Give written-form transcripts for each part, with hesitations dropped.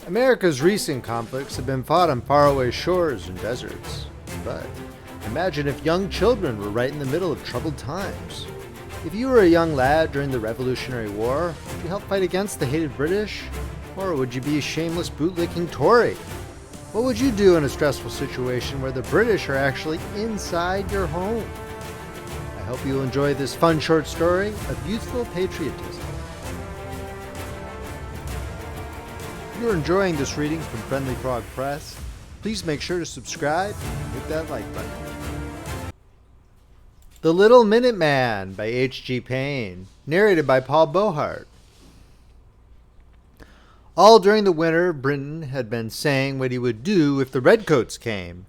America's recent conflicts have been fought on faraway shores and deserts. But imagine if young children were right in the middle of troubled times. If you were a young lad during the Revolutionary War, would you help fight against the hated British? Or would you be a shameless bootlicking Tory? What would you do in a stressful situation where the British are actually inside your home? I hope you'll enjoy this fun short story of youthful patriotism. If you're enjoying this reading from Friendly Frog Press, please make sure to subscribe and hit that like button. The Little Minuteman by H.G. Paine, narrated by Beauheart. All during the winter, Britain had been saying what he would do if the Redcoats came,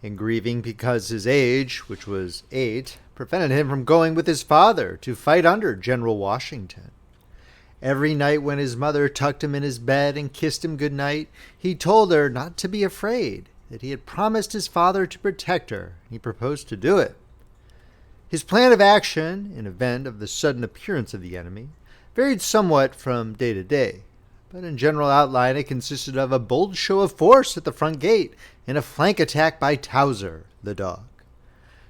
and grieving because his age, which was 8, prevented him from going with his father to fight under General Washington. Every night when his mother tucked him in his bed and kissed him good night, he told her not to be afraid, that he had promised his father to protect her, and he proposed to do it. His plan of action, in event of the sudden appearance of the enemy, varied somewhat from day to day, but in general outline it consisted of a bold show of force at the front gate and a flank attack by Towser, the dog.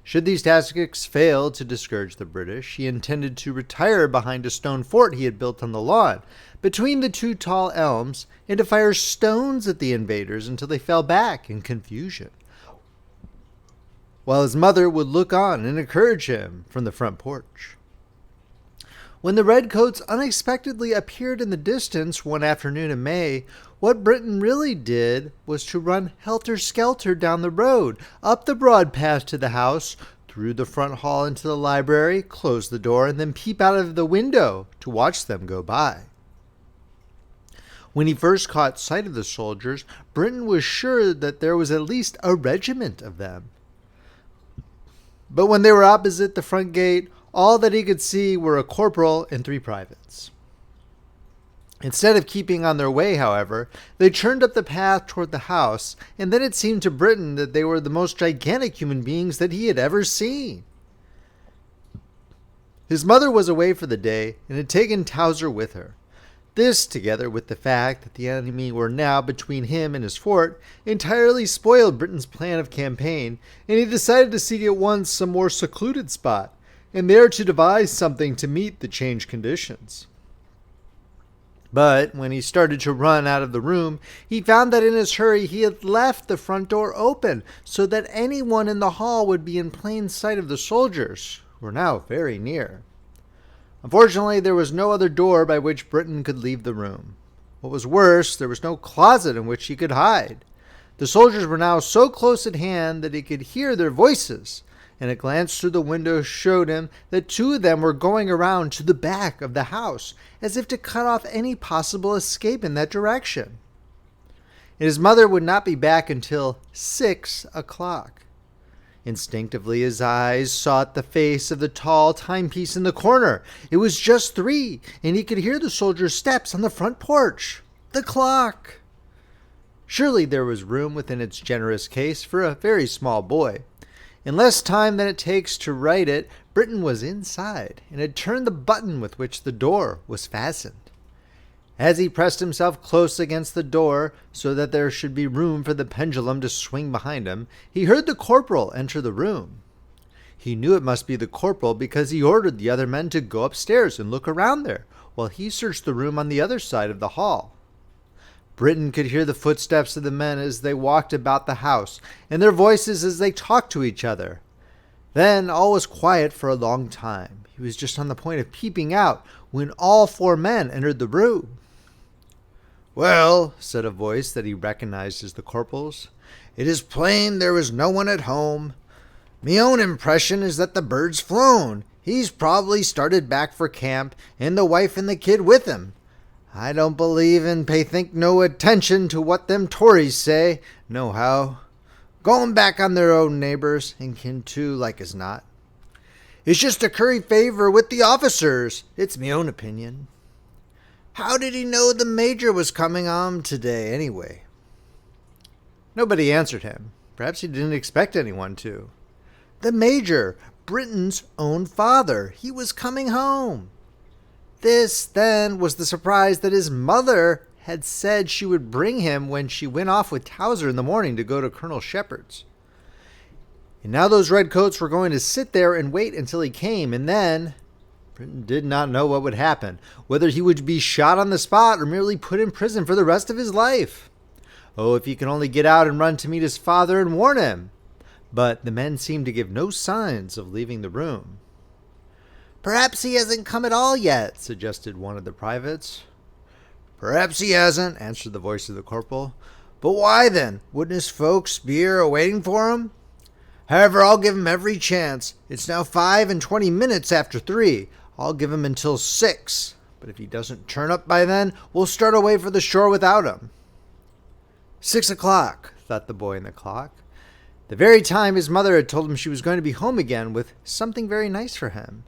Should these tactics fail to discourage the British, he intended to retire behind a stone fort he had built on the lawn, between the 2 tall elms, and to fire stones at the invaders until they fell back in confusion, while his mother would look on and encourage him from the front porch. When the Redcoats unexpectedly appeared in the distance one afternoon in May, what Britain really did was to run helter-skelter down the road, up the broad path to the house, through the front hall into the library, close the door, and then peep out of the window to watch them go by. When he first caught sight of the soldiers, Britain was sure that there was at least a regiment of them. But when they were opposite the front gate, all that he could see were a corporal and 3 privates. Instead of keeping on their way, however, they turned up the path toward the house, and then it seemed to Britain that they were the most gigantic human beings that he had ever seen. His mother was away for the day and had taken Towser with her. This, together with the fact that the enemy were now between him and his fort, entirely spoiled Britain's plan of campaign, and he decided to seek at once some more secluded spot, and there to devise something to meet the changed conditions. But when he started to run out of the room, he found that in his hurry he had left the front door open, so that anyone in the hall would be in plain sight of the soldiers, who were now very near. Unfortunately, there was no other door by which Britain could leave the room. What was worse, there was no closet in which he could hide. The soldiers were now so close at hand that he could hear their voices, and a glance through the window showed him that 2 of them were going around to the back of the house, as if to cut off any possible escape in that direction. And his mother would not be back until 6 o'clock. Instinctively his eyes sought the face of the tall timepiece in the corner. It was just 3, and he could hear the soldiers' steps on the front porch. The clock! Surely there was room within its generous case for a very small boy. In less time than it takes to write it, Britain was inside, and had turned the button with which the door was fastened. As he pressed himself close against the door, so that there should be room for the pendulum to swing behind him, he heard the corporal enter the room. He knew it must be the corporal because he ordered the other men to go upstairs and look around there, while he searched the room on the other side of the hall. Britain could hear the footsteps of the men as they walked about the house, and their voices as they talked to each other. Then all was quiet for a long time. He was just on the point of peeping out when all 4 men entered the room. "Well," said a voice that he recognized as the corporal's, "it is plain there was no one at home. Me own impression is that the bird's flown. He's probably started back for camp, and the wife and the kid with him. I don't believe and pay think no attention to what them Tories say, nohow. Going back on their own neighbors, and kin too, like as not. It's just to curry favor with the officers. It's me own opinion. How did he know the major was coming on today, anyway?" Nobody answered him. Perhaps he didn't expect anyone to. The major, Britain's own father, he was coming home. This, then, was the surprise that his mother had said she would bring him when she went off with Towser in the morning to go to Colonel Shepard's. And now those Redcoats were going to sit there and wait until he came, and then Britton did not know what would happen, whether he would be shot on the spot or merely put in prison for the rest of his life. Oh, if he could only get out and run to meet his father and warn him. But the men seemed to give no signs of leaving the room. "Perhaps he hasn't come at all yet," suggested one of the privates. "Perhaps he hasn't," answered the voice of the corporal. "But why then? Wouldn't his folks be here waiting for him? However, I'll give him every chance. It's now 5:20 after 3. I'll give him until 6. But if he doesn't turn up by then, we'll start away for the shore without him." 6 o'clock, thought the boy in the clock. The very time his mother had told him she was going to be home again with something very nice for him.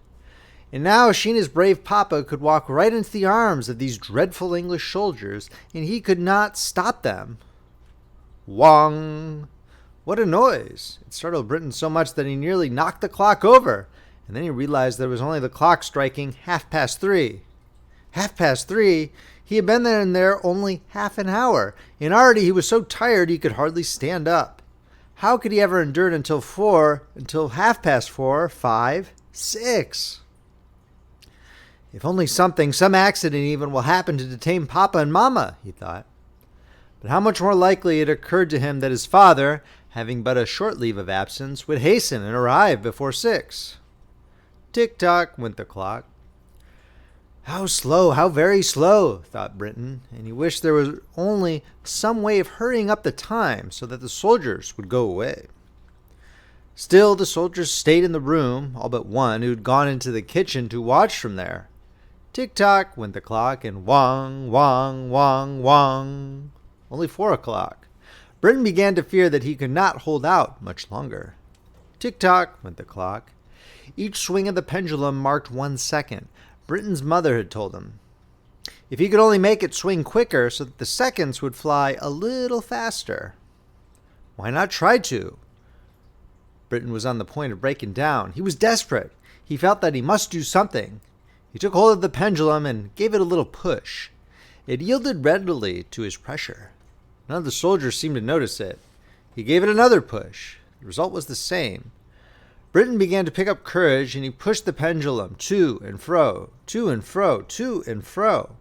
And now she and his brave papa could walk right into the arms of these dreadful English soldiers, and he could not stop them. Whong! What a noise! It startled Britton so much that he nearly knocked the clock over, and then he realized that it was only the clock striking 3:30. 3:30? He had been there only half an hour, and already he was so tired he could hardly stand up. How could he ever endure it until 4, until 4:30, 5, 6? If only some accident even will happen to detain Papa and Mama, he thought. But how much more likely it occurred to him that his father, having but a short leave of absence, would hasten and arrive before 6. Tick-tock went the clock. How slow, how very slow, thought Britton, and he wished there was only some way of hurrying up the time so that the soldiers would go away. Still, the soldiers stayed in the room, all but one, who had gone into the kitchen to watch from there. Tick-tock went the clock, and whong, whong, whong, whong. Only 4 o'clock. Britton began to fear that he could not hold out much longer. Tick-tock went the clock. Each swing of the pendulum marked 1 second. Britton's mother had told him. If he could only make it swing quicker so that the seconds would fly a little faster. Why not try to? Britton was on the point of breaking down. He was desperate. He felt that he must do something. He took hold of the pendulum and gave it a little push. It yielded readily to his pressure. None of the soldiers seemed to notice it. He gave it another push. The result was the same. Britton began to pick up courage, and he pushed the pendulum to and fro, to and fro, to and fro.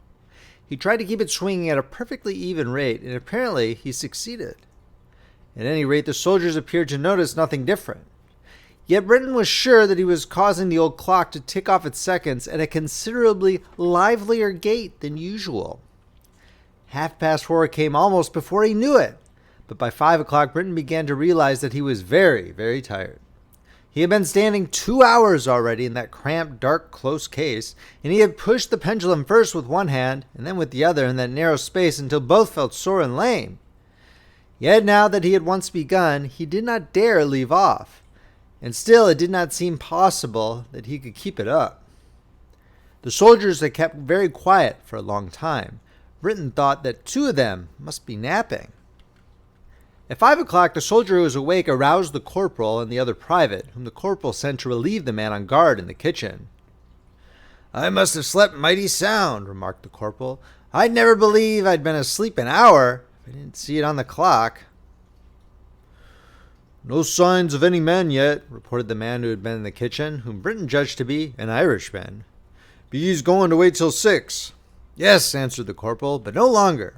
He tried to keep it swinging at a perfectly even rate, and apparently he succeeded. At any rate, the soldiers appeared to notice nothing different. Yet Britton was sure that he was causing the old clock to tick off its seconds at a considerably livelier gait than usual. 4:30 came almost before he knew it, but by 5 o'clock Britton began to realize that he was very, very tired. He had been standing 2 hours already in that cramped, dark, close case, and he had pushed the pendulum first with one hand and then with the other in that narrow space until both felt sore and lame. Yet now that he had once begun, he did not dare leave off. And still it did not seem possible that he could keep it up. The soldiers had kept very quiet for a long time. Britton thought that 2 of them must be napping. At 5 o'clock, the soldier who was awake aroused the corporal and the other private, whom the corporal sent to relieve the man on guard in the kitchen. "I must have slept mighty sound," remarked the corporal. "I'd never believe I'd been asleep an hour if I didn't see it on the clock." "No signs of any man yet," reported the man who had been in the kitchen, whom Britton judged to be an Irishman. "Be he's going to wait till 6. "Yes," answered the corporal, "but no longer."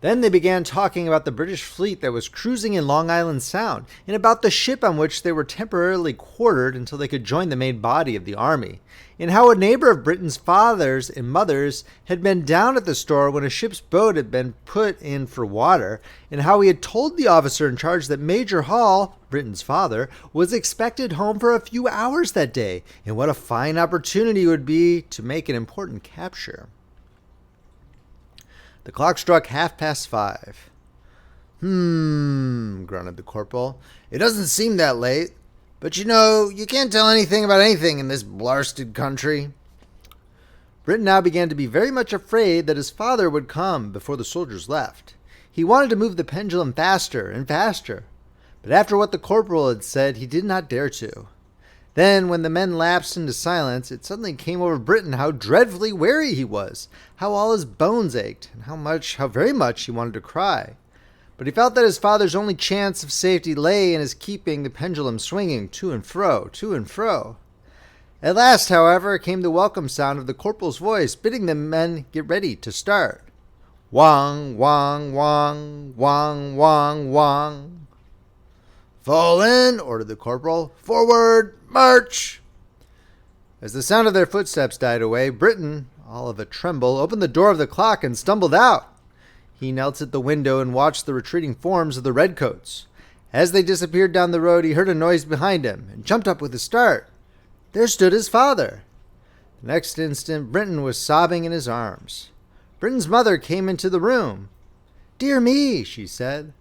Then they began talking about the British fleet that was cruising in Long Island Sound, and about the ship on which they were temporarily quartered until they could join the main body of the army, and how a neighbor of Britton's father's and mother's had been down at the store when a ship's boat had been put in for water, and how he had told the officer in charge that Major Hall, Britton's father, was expected home for a few hours that day, and what a fine opportunity it would be to make an important capture. The clock struck 5:30. Grunted the corporal. "It doesn't seem that late. But you know, you can't tell anything about anything in this blarsted country." Britton now began to be very much afraid that his father would come before the soldiers left. He wanted to move the pendulum faster and faster, but after what the corporal had said, he did not dare to. Then, when the men lapsed into silence, it suddenly came over Britain how dreadfully weary he was, how all his bones ached, and how very much he wanted to cry. But he felt that his father's only chance of safety lay in his keeping the pendulum swinging to and fro, to and fro. At last, however, came the welcome sound of the corporal's voice, bidding the men get ready to start. Wong, wong, wong, wong, wong, wong. Fall in, ordered the corporal. Forward, march! As the sound of their footsteps died away, Britain, all of a tremble, opened the door of the clock and stumbled out. He knelt at the window and watched the retreating forms of the Redcoats. As they disappeared down the road, he heard a noise behind him and jumped up with a start. There stood his father. The next instant, Britain was sobbing in his arms. Britain's mother came into the room. "Dear me," she said,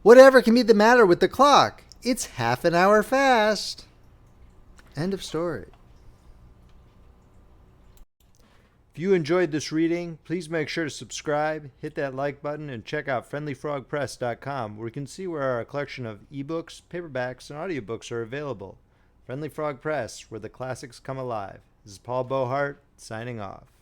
"whatever can be the matter with the clock? It's half an hour fast." End of story. If you enjoyed this reading, please make sure to subscribe, hit that like button, and check out friendlyfrogpress.com, where you can see where our collection of ebooks, paperbacks, and audiobooks are available. Friendly Frog Press, where the classics come alive. This is Paul Beauheart, signing off.